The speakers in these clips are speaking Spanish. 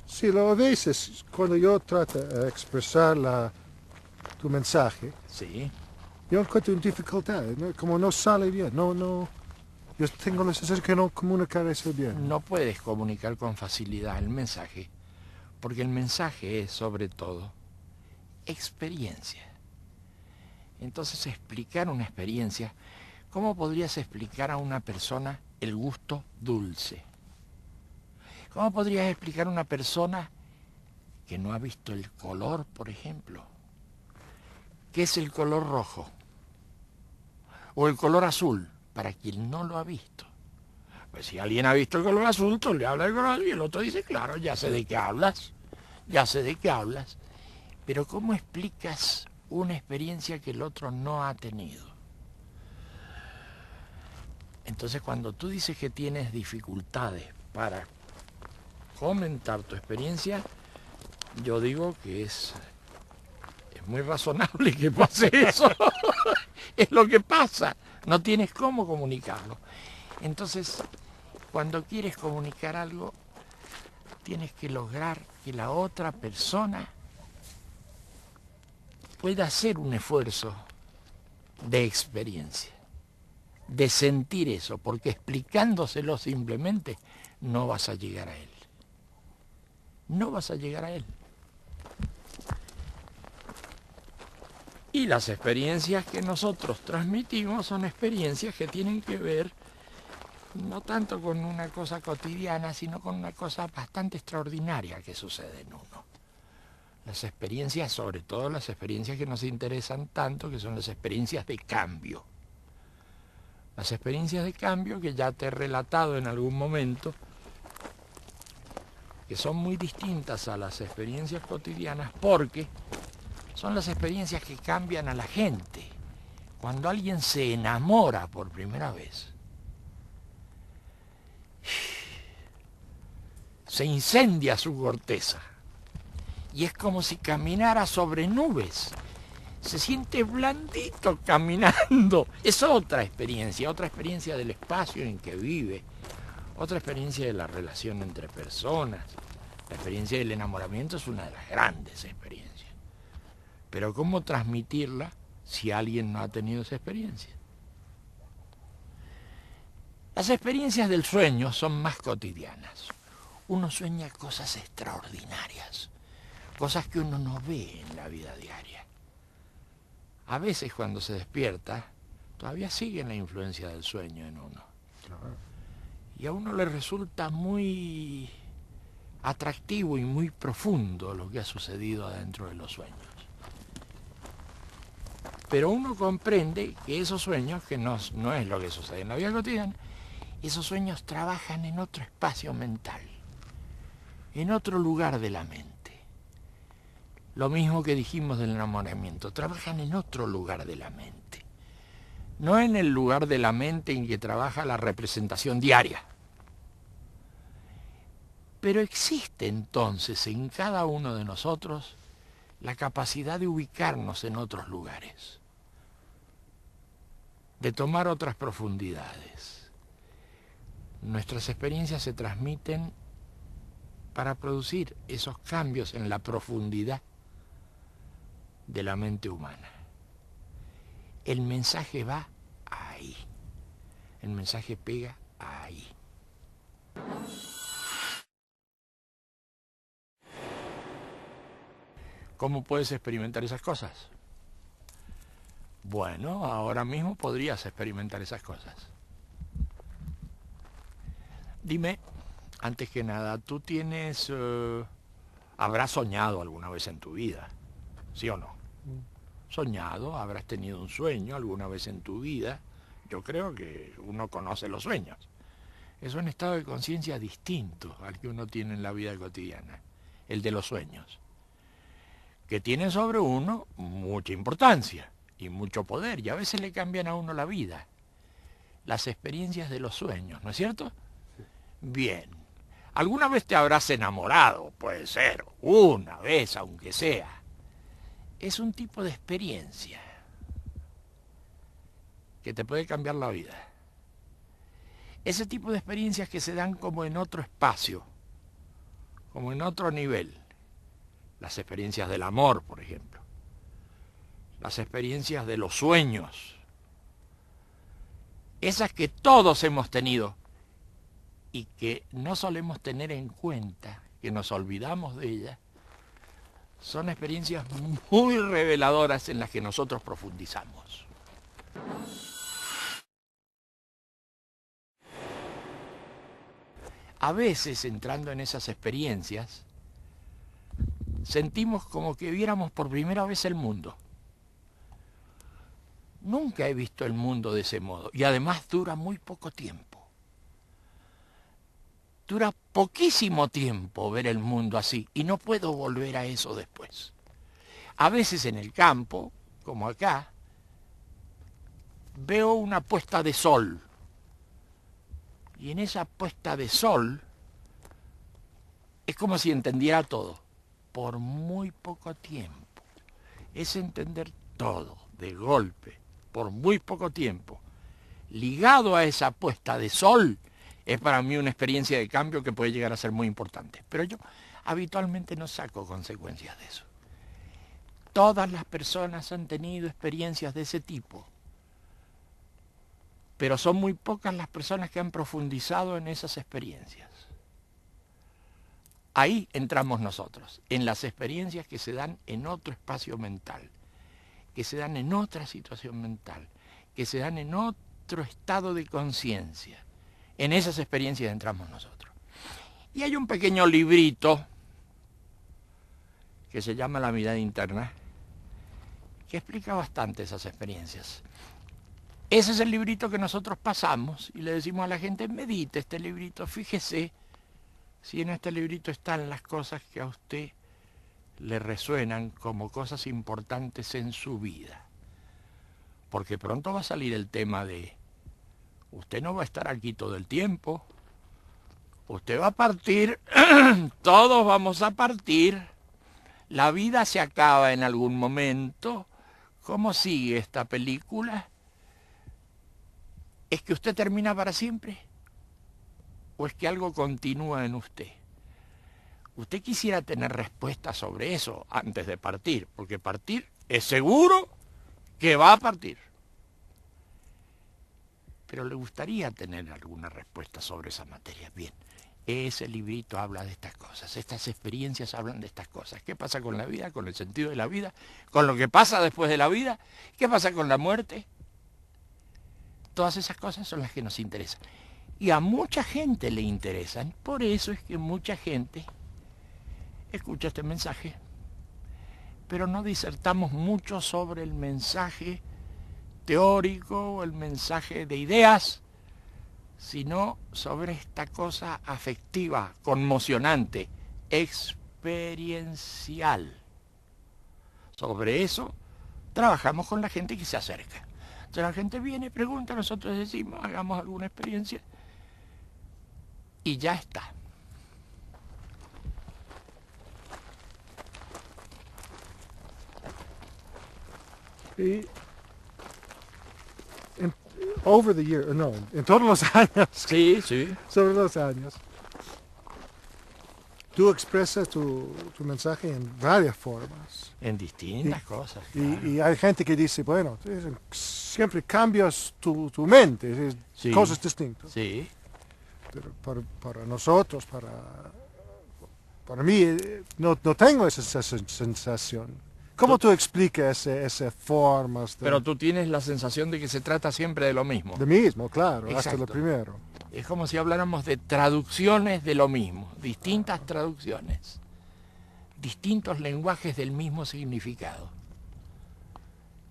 Sí, a veces cuando yo trato de expresar tu mensaje, sí, yo encuentro dificultades, ¿no? Como no sale bien, yo tengo la sensación que no comunicar eso bien. no puedes comunicar con facilidad el mensaje, porque el mensaje es sobre todo experiencia. Entonces, explicar una experiencia, ¿cómo podrías explicar a una persona el gusto dulce? ¿Cómo podrías explicar a una persona que no ha visto el color, por ejemplo? ¿Qué es el color rojo? O el color azul, para quien no lo ha visto. Pues si alguien ha visto el color azul, tú le hablas del color azul y el otro dice, claro, ya sé de qué hablas, ya sé de qué hablas. Pero ¿cómo explicas una experiencia que el otro no ha tenido? Entonces, cuando tú dices que tienes dificultades para comentar tu experiencia, yo digo que es muy razonable que pase eso. Es lo que pasa, no tienes cómo comunicarlo. Entonces, cuando quieres comunicar algo, tienes que lograr que la otra persona pueda hacer un esfuerzo de experiencia, de sentir eso, porque explicándoselo simplemente no vas a llegar a él. No vas a llegar a él. Y las experiencias que nosotros transmitimos son experiencias que tienen que ver no tanto con una cosa cotidiana, sino con una cosa bastante extraordinaria que sucede en uno. Las experiencias, sobre todo las experiencias que nos interesan tanto, que son las experiencias de cambio. Las experiencias de cambio que ya te he relatado en algún momento, que son muy distintas a las experiencias cotidianas porque son las experiencias que cambian a la gente. Cuando alguien se enamora por primera vez, se incendia su corteza y es como si caminara sobre nubes. Se siente blandito caminando. Es otra experiencia del espacio en que vive, otra experiencia de la relación entre personas. La experiencia del enamoramiento es una de las grandes experiencias. Pero ¿cómo transmitirla si alguien no ha tenido esa experiencia? Las experiencias del sueño son más cotidianas. uno sueña cosas extraordinarias, cosas que uno no ve en la vida diaria. A veces cuando se despierta, todavía sigue la influencia del sueño en uno. Claro. Y a uno le resulta muy atractivo y muy profundo lo que ha sucedido adentro de los sueños. Pero uno comprende que esos sueños, que no es lo que sucede en la vida cotidiana, esos sueños trabajan en otro espacio mental, en otro lugar de la mente. Lo mismo que dijimos del enamoramiento, trabajan en otro lugar de la mente. No en el lugar de la mente en que trabaja la representación diaria. Pero existe entonces en cada uno de nosotros la capacidad de ubicarnos en otros lugares, de tomar otras profundidades. Nuestras experiencias se transmiten para producir esos cambios en la profundidad de la mente humana. El mensaje va ahí. El mensaje pega ahí. ¿Cómo puedes experimentar esas cosas? Bueno, ahora mismo podrías experimentar esas cosas. Dime, antes que nada, ¿tú habrás soñado alguna vez en tu vida? ¿Sí o no? Soñado, habrás tenido un sueño alguna vez en tu vida. Yo creo que uno conoce los sueños. Es un estado de conciencia distinto al que uno tiene en la vida cotidiana, el de los sueños, que tienen sobre uno mucha importancia y mucho poder, y a veces le cambian a uno la vida. Las experiencias de los sueños, ¿no es cierto? Bien. ¿Alguna vez te habrás enamorado? Puede ser, una vez, aunque sea. Es un tipo de experiencia que te puede cambiar la vida. Ese tipo de experiencias que se dan como en otro espacio, como en otro nivel. Las experiencias del amor, por ejemplo. Las experiencias de los sueños. Esas que todos hemos tenido y que no solemos tener en cuenta, que nos olvidamos de ellas, son experiencias muy reveladoras en las que nosotros profundizamos. A veces, entrando en esas experiencias, sentimos como que viéramos por primera vez el mundo. Nunca he visto el mundo de ese modo, y además dura muy poco tiempo. Dura poquísimo tiempo ver el mundo así, y no puedo volver a eso después. A veces en el campo, como acá, veo una puesta de sol. Y en esa puesta de sol es como si entendiera todo, por muy poco tiempo. Es entender todo, de golpe, por muy poco tiempo. Ligado a esa puesta de sol, es para mí una experiencia de cambio que puede llegar a ser muy importante. Pero yo habitualmente no saco consecuencias de eso. Todas las personas han tenido experiencias de ese tipo, pero son muy pocas las personas que han profundizado en esas experiencias. Ahí entramos nosotros, en las experiencias que se dan en otro espacio mental, que se dan en otra situación mental, que se dan en otro estado de conciencia. En esas experiencias entramos nosotros. Y hay un pequeño librito que se llama La mirada interna, que explica bastante esas experiencias. Ese es el librito que nosotros pasamos y le decimos a la gente, medite este librito, fíjese si en este librito están las cosas que a usted le resuenan como cosas importantes en su vida. Porque pronto va a salir el tema de, usted no va a estar aquí todo el tiempo, usted va a partir, todos vamos a partir, la vida se acaba en algún momento. ¿Cómo sigue esta película? ¿Es que usted termina para siempre? ¿O es que algo continúa en usted? Usted quisiera tener respuestas sobre eso antes de partir, porque partir es seguro que va a partir. Pero le gustaría tener alguna respuesta sobre esa materia. Bien, Ese librito habla de estas cosas, estas experiencias hablan de estas cosas. ¿Qué pasa con la vida, con el sentido de la vida, con lo que pasa después de la vida? ¿Qué pasa con la muerte? Todas esas cosas son las que nos interesan. Y a mucha gente le interesan, por eso es que mucha gente escucha este mensaje. Pero no disertamos mucho sobre el mensaje teórico o el mensaje de ideas, sino sobre esta cosa afectiva, conmocionante, experiencial. Sobre eso trabajamos con la gente que se acerca. Entonces la gente viene, pregunta, nosotros decimos, hagamos alguna experiencia y ya está. Y over the year, no, en todos los años, Sí, sí. sobre los años, tú expresas tu mensaje en varias formas. En distintas cosas. Y, Claro. y hay gente que dice, bueno, siempre cambias tu mente, Sí. cosas distintas. Sí. Pero para nosotros, para mí, no tengo esa sensación. ¿Cómo tú explicas esas formas Pero tú tienes la sensación de que se trata siempre de lo mismo. de mismo, claro, hasta Exacto. lo primero? Es como si habláramos de traducciones de lo mismo, distintas traducciones, distintos lenguajes del mismo significado.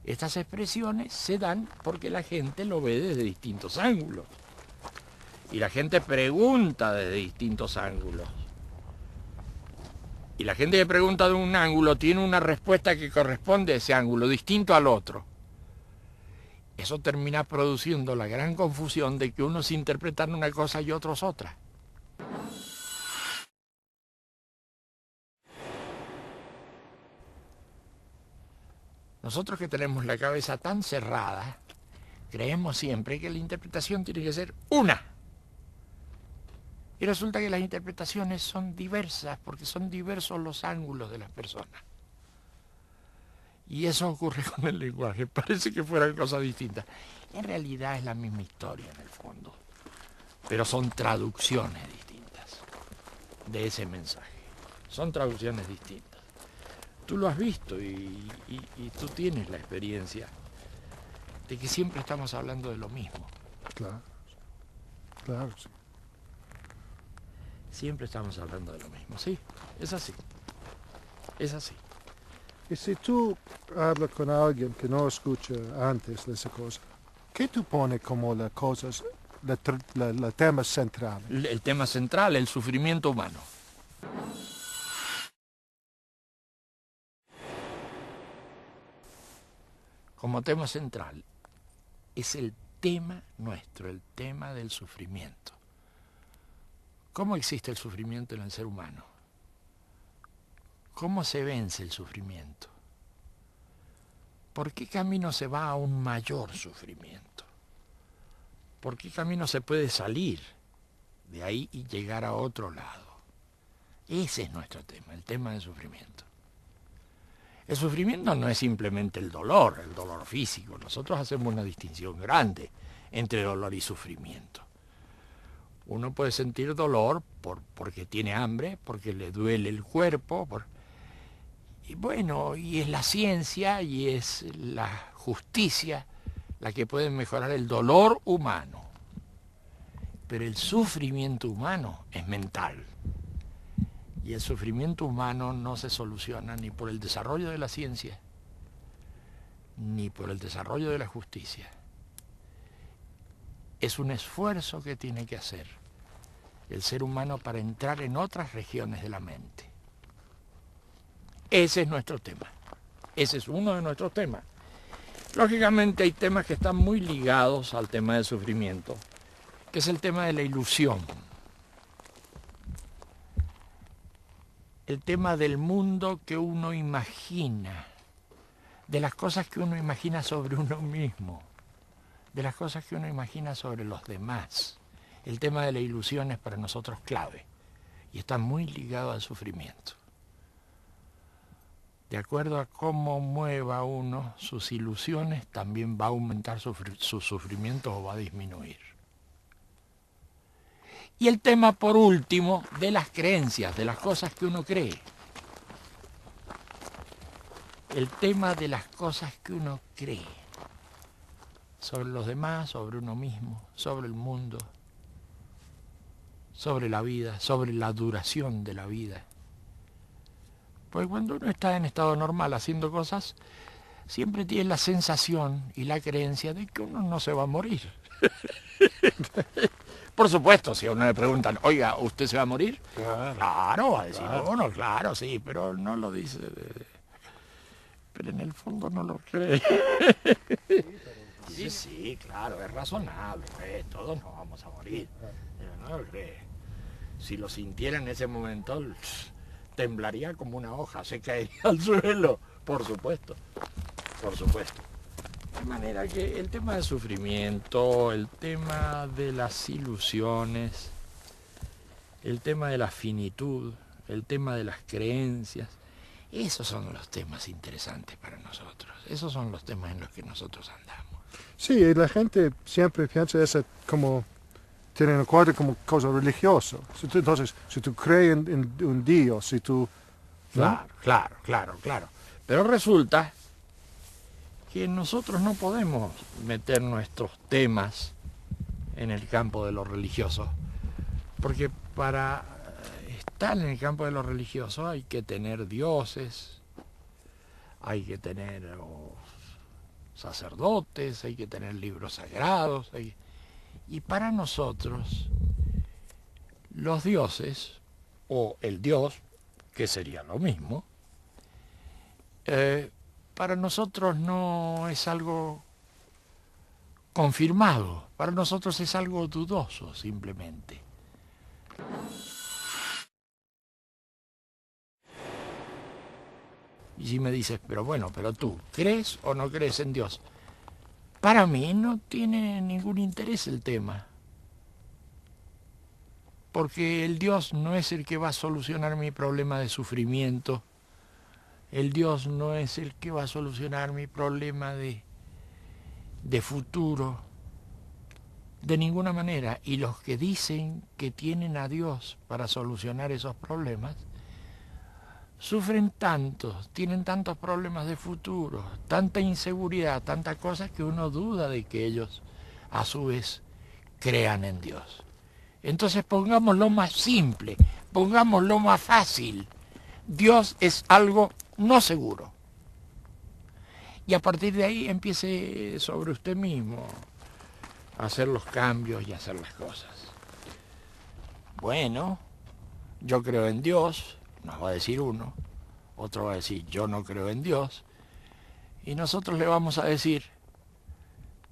Estas expresiones se dan porque la gente lo ve desde distintos ángulos. Y la gente pregunta desde distintos ángulos. Y la gente que pregunta de un ángulo tiene una respuesta que corresponde a ese ángulo, distinto al otro. Eso termina produciendo la gran confusión de que unos interpretan una cosa y otros otra. Nosotros que tenemos la cabeza tan cerrada, creemos siempre que la interpretación tiene que ser una. Y resulta que las interpretaciones son diversas, porque son diversos los ángulos de las personas. Y eso ocurre con el lenguaje, parece que fueran cosas distintas. En realidad es la misma historia en el fondo, pero son traducciones distintas de ese mensaje. Son traducciones distintas. Tú lo has visto y tú tienes la experiencia de que siempre estamos hablando de lo mismo. Claro, claro, sí. Siempre estamos hablando de lo mismo, sí, es así. Es así. Y si tú hablas con alguien que no escucha antes de esa cosa, ¿qué tú pones como las cosas, la tema central? El tema central, el sufrimiento humano. Como tema central, es el tema nuestro, el tema del sufrimiento. ¿Cómo existe el sufrimiento en el ser humano? ¿Cómo se vence el sufrimiento? ¿Por qué camino se va a un mayor sufrimiento? ¿Por qué camino se puede salir de ahí y llegar a otro lado? Ese es nuestro tema, el tema del sufrimiento. El sufrimiento no es simplemente el dolor físico. Nosotros hacemos una distinción grande entre dolor y sufrimiento. Uno puede sentir dolor porque tiene hambre, porque le duele el cuerpo, y bueno, y es la ciencia y es la justicia la que puede mejorar el dolor humano. Pero el sufrimiento humano es mental. Y el sufrimiento humano no se soluciona ni por el desarrollo de la ciencia, ni por el desarrollo de la justicia. Es un esfuerzo que tiene que hacer el ser humano para entrar en otras regiones de la mente. Ese es nuestro tema. Ese es uno de nuestros temas. Lógicamente hay temas que están muy ligados al tema del sufrimiento, que es el tema de la ilusión. El tema del mundo que uno imagina, de las cosas que uno imagina sobre uno mismo, de las cosas que uno imagina sobre los demás. El tema de la ilusión es para nosotros clave y está muy ligado al sufrimiento. De acuerdo a cómo mueva uno sus ilusiones, también va a aumentar sus sufrimientos o va a disminuir. Y el tema, por último, de las creencias, de las cosas que uno cree. El tema de las cosas que uno cree. Sobre los demás, sobre uno mismo, sobre el mundo, sobre la vida, sobre la duración de la vida. Porque cuando uno está en estado normal haciendo cosas, siempre tiene la sensación y la creencia de que uno no se va a morir. Por supuesto, si a uno le preguntan, oiga, ¿usted se va a morir? Claro, va a decir uno, claro, sí, pero no lo dice. Pero en el fondo no lo cree. Sí, claro, es razonable, todos nos vamos a morir. Pero no lo cree. Si lo sintiera en ese momento, temblaría como una hoja, se caería al suelo, por supuesto, por supuesto. De manera que el tema del sufrimiento, el tema de las ilusiones, el tema de la finitud, el tema de las creencias, esos son los temas interesantes para nosotros, esos son los temas en los que nosotros andamos. Sí, y la gente siempre piensa eso como, tiene en cuenta como cosa religiosa. Entonces, si tú crees en un Dios, si tú... ¿no? Claro. Pero resulta que nosotros no podemos meter nuestros temas en el campo de lo religioso, porque para estar en el campo de lo religioso hay que tener dioses, hay que tener sacerdotes, hay que tener libros sagrados, y para nosotros los dioses, o el Dios, que sería lo mismo, para nosotros no es algo confirmado, para nosotros es algo dudoso simplemente. Y si me dices, pero bueno, pero tú, ¿crees o no crees en Dios? Para mí no tiene ningún interés el tema. Porque el Dios no es el que va a solucionar mi problema de sufrimiento. El Dios no es el que va a solucionar mi problema de futuro. De ninguna manera. Y los que dicen que tienen a Dios para solucionar esos problemas, sufren tanto, tienen tantos problemas de futuro, tanta inseguridad, tantas cosas que uno duda de que ellos a su vez crean en Dios. Entonces pongámoslo más simple, pongámoslo más fácil. Dios es algo no seguro. Y a partir de ahí empiece sobre usted mismo a hacer los cambios y a hacer las cosas. Bueno, yo creo en Dios, nos va a decir uno, otro va a decir yo no creo en Dios, y nosotros le vamos a decir,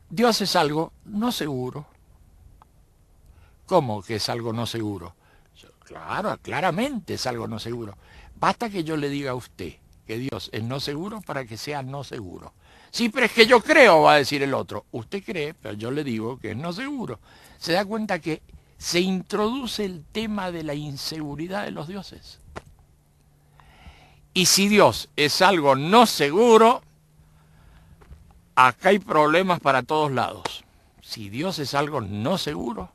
Dios es algo no seguro. ¿Cómo que es algo no seguro? Claro, claramente es algo no seguro. Basta que yo le diga a usted que Dios es no seguro para que sea no seguro. Sí, pero es que yo creo, va a decir el otro. Usted cree, pero yo le digo que es no seguro. Se da cuenta que se introduce el tema de la inseguridad de los dioses. Y si Dios es algo no seguro, acá hay problemas para todos lados. Si Dios es algo no seguro,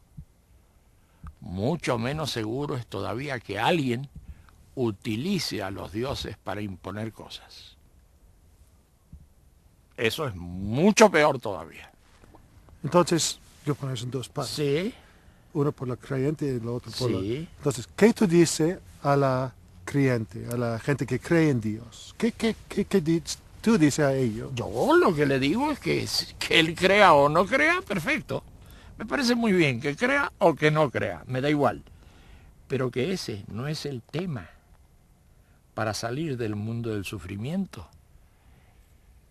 mucho menos seguro es todavía que alguien utilice a los dioses para imponer cosas. Eso es mucho peor todavía. Entonces, yo pongo eso en dos partes. Sí. Uno por la creyente y el otro por Sí. la... Entonces, ¿qué tú dices a la creyente, a la gente que cree en Dios? ¿Qué tú dices a ellos? Yo lo que le digo es que él crea o no crea, perfecto. Me parece muy bien que crea o que no crea, me da igual. Pero que ese no es el tema para salir del mundo del sufrimiento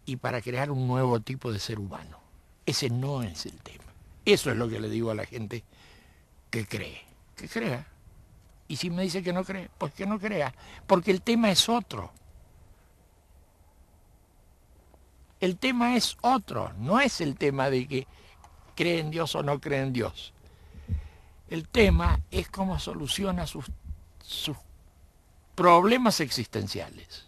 y para crear un nuevo tipo de ser humano. Ese no es el tema. Eso es lo que le digo a la gente que cree. Que crea. Y si me dice que no cree, pues que no crea. Porque el tema es otro. El tema es otro. No es el tema de que cree en Dios o no cree en Dios. El tema es cómo soluciona sus problemas existenciales.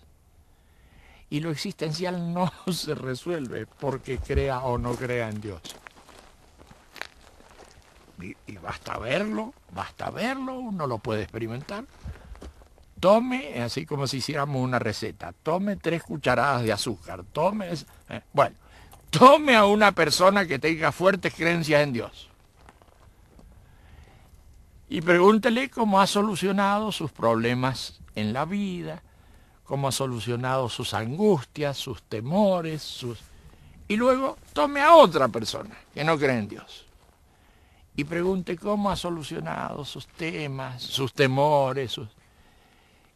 Y lo existencial no se resuelve porque crea o no crea en Dios. Y basta verlo, uno lo puede experimentar. Tome, así como si hiciéramos una receta, tome 3 cucharadas de azúcar, bueno, tome a una persona que tenga fuertes creencias en Dios y pregúntele cómo ha solucionado sus problemas en la vida, cómo ha solucionado sus angustias, sus temores, y luego tome a otra persona que no cree en Dios y pregunte cómo ha solucionado sus temas, sus temores,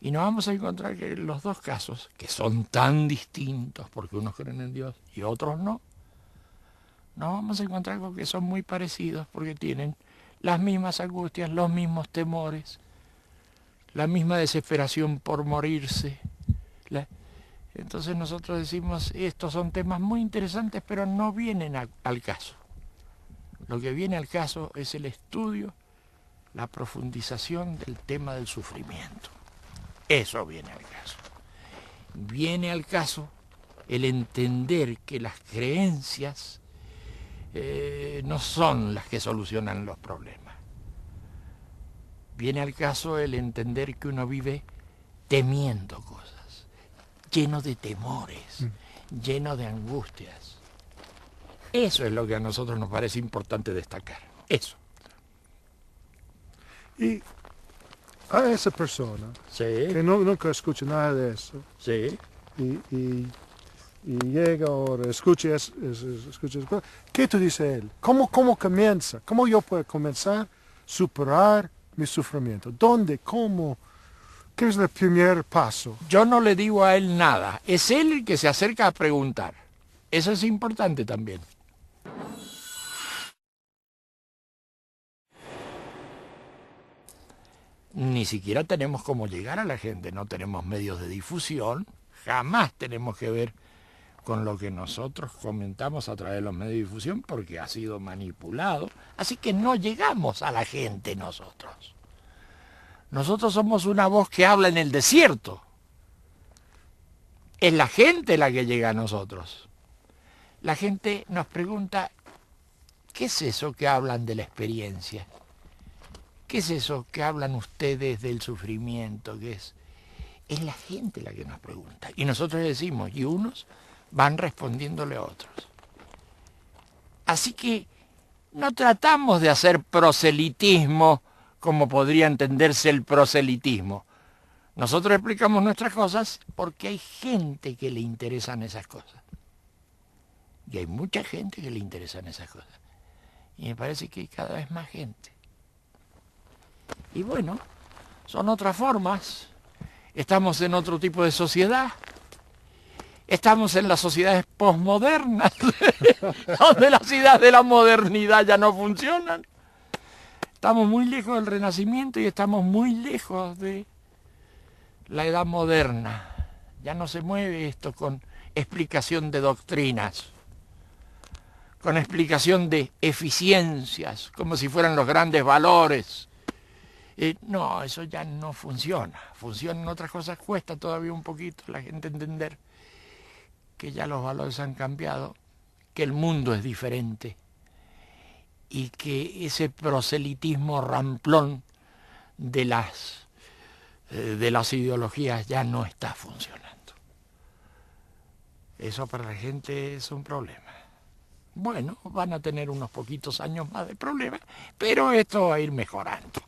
y nos vamos a encontrar que los dos casos, que son tan distintos porque unos creen en Dios y otros no, nos vamos a encontrar con que son muy parecidos porque tienen las mismas angustias, los mismos temores, la misma desesperación por morirse. Entonces nosotros decimos, estos son temas muy interesantes, pero no vienen al caso. Lo que viene al caso es el estudio, la profundización del tema del sufrimiento. Eso viene al caso. Viene al caso el entender que las creencias no son las que solucionan los problemas. Viene al caso el entender que uno vive temiendo cosas, lleno de temores, lleno de angustias. Eso es lo que a nosotros nos parece importante destacar. Eso. Y a esa persona Sí, que nunca escucha nada de eso sí. y llega ahora, escucha eso, ¿qué tú dices a él? ¿Cómo comienza? ¿Cómo yo puedo comenzar a superar mi sufrimiento? ¿Dónde? ¿Cómo? ¿Qué es el primer paso? Yo no le digo a él nada. Es él el que se acerca a preguntar. Eso es importante también. Ni siquiera tenemos cómo llegar a la gente, no tenemos medios de difusión, jamás tenemos que ver con lo que nosotros comentamos a través de los medios de difusión porque ha sido manipulado, así que no llegamos a la gente nosotros. Nosotros somos una voz que habla en el desierto. Es la gente la que llega a nosotros. La gente nos pregunta, ¿qué es eso que hablan de la experiencia? ¿Qué es eso que hablan ustedes del sufrimiento? ¿Qué es? Es la gente la que nos pregunta. Y nosotros decimos, y unos van respondiéndole a otros. Así que no tratamos de hacer proselitismo como podría entenderse el proselitismo. Nosotros explicamos nuestras cosas porque hay gente que le interesan esas cosas. Y hay mucha gente que le interesan esas cosas. Y me parece que hay cada vez más gente. Y bueno, son otras formas. Estamos en otro tipo de sociedad. Estamos en las sociedades posmodernas, donde las ideas de la modernidad ya no funcionan. Estamos muy lejos del Renacimiento y estamos muy lejos de la edad moderna. Ya no se mueve esto con explicación de doctrinas, con explicación de eficiencias, como si fueran los grandes valores. No, eso ya no funciona. Funcionan otras cosas, cuesta todavía un poquito la gente entender que ya los valores han cambiado, que el mundo es diferente y que ese proselitismo ramplón de las ideologías ya no está funcionando. Eso para la gente es un problema. Bueno, van a tener unos poquitos años más de problemas, pero esto va a ir mejorando.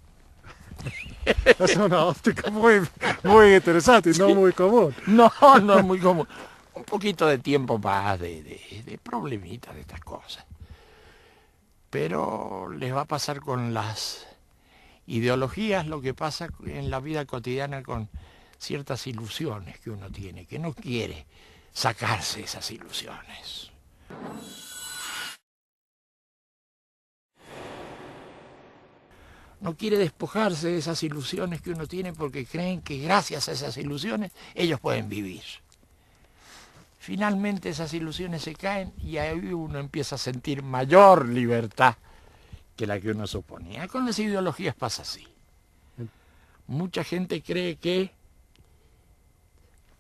Es una óptica muy interesante y no muy común. No, no es muy común. Un poquito de tiempo más de problemitas de estas cosas. Pero les va a pasar con las ideologías lo que pasa en la vida cotidiana con ciertas ilusiones que uno tiene, que no quiere sacarse esas ilusiones. No quiere despojarse de esas ilusiones que uno tiene porque creen que gracias a esas ilusiones ellos pueden vivir. Finalmente esas ilusiones se caen y ahí uno empieza a sentir mayor libertad que la que uno suponía. Con las ideologías pasa así. Mucha gente cree que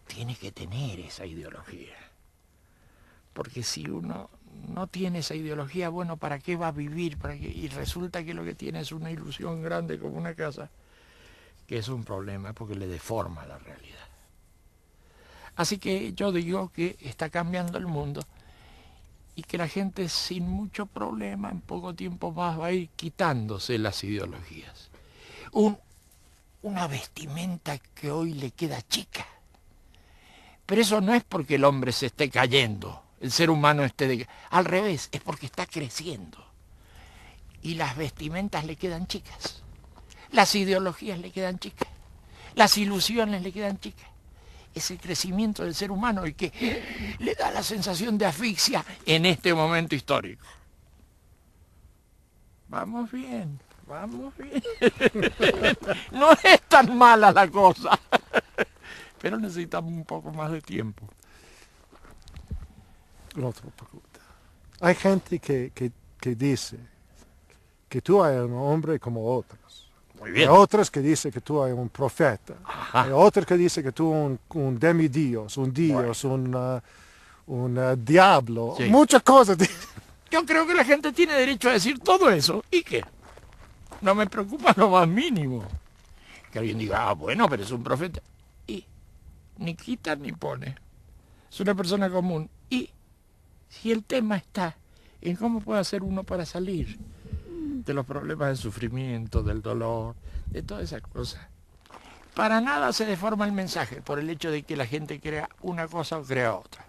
tiene que tener esa ideología. Porque si uno no tiene esa ideología, bueno, ¿para qué va a vivir? Y resulta que lo que tiene es una ilusión grande como una casa, que es un problema porque le deforma la realidad. Así que yo digo que está cambiando el mundo y que la gente sin mucho problema en poco tiempo más va a ir quitándose las ideologías. Una vestimenta que hoy le queda chica. Pero eso no es porque el hombre se esté cayendo, el ser humano al revés, es porque está creciendo. Y las vestimentas le quedan chicas, las ideologías le quedan chicas, las ilusiones le quedan chicas. Es el crecimiento del ser humano el que le da la sensación de asfixia en este momento histórico. Vamos bien, vamos bien. No es tan mala la cosa, pero necesitamos un poco más de tiempo. Otra pregunta. Hay gente que dice que tú eres un hombre como otros. Muy bien. Hay otros que dicen que tú eres un profeta. Ajá. Hay otros que dicen que tú eres un demidios, un dios, Bueno. un diablo. Sí. Muchas cosas. Yo creo que la gente tiene derecho a decir todo eso. ¿Y qué? No me preocupa lo más mínimo. Que alguien diga, bueno, pero es un profeta. Y ni quita ni pone. Es una persona común. Y si el tema está en cómo puede hacer uno para salir de los problemas del sufrimiento, del dolor, de todas esas cosas, para nada se deforma el mensaje por el hecho de que la gente crea una cosa o crea otra.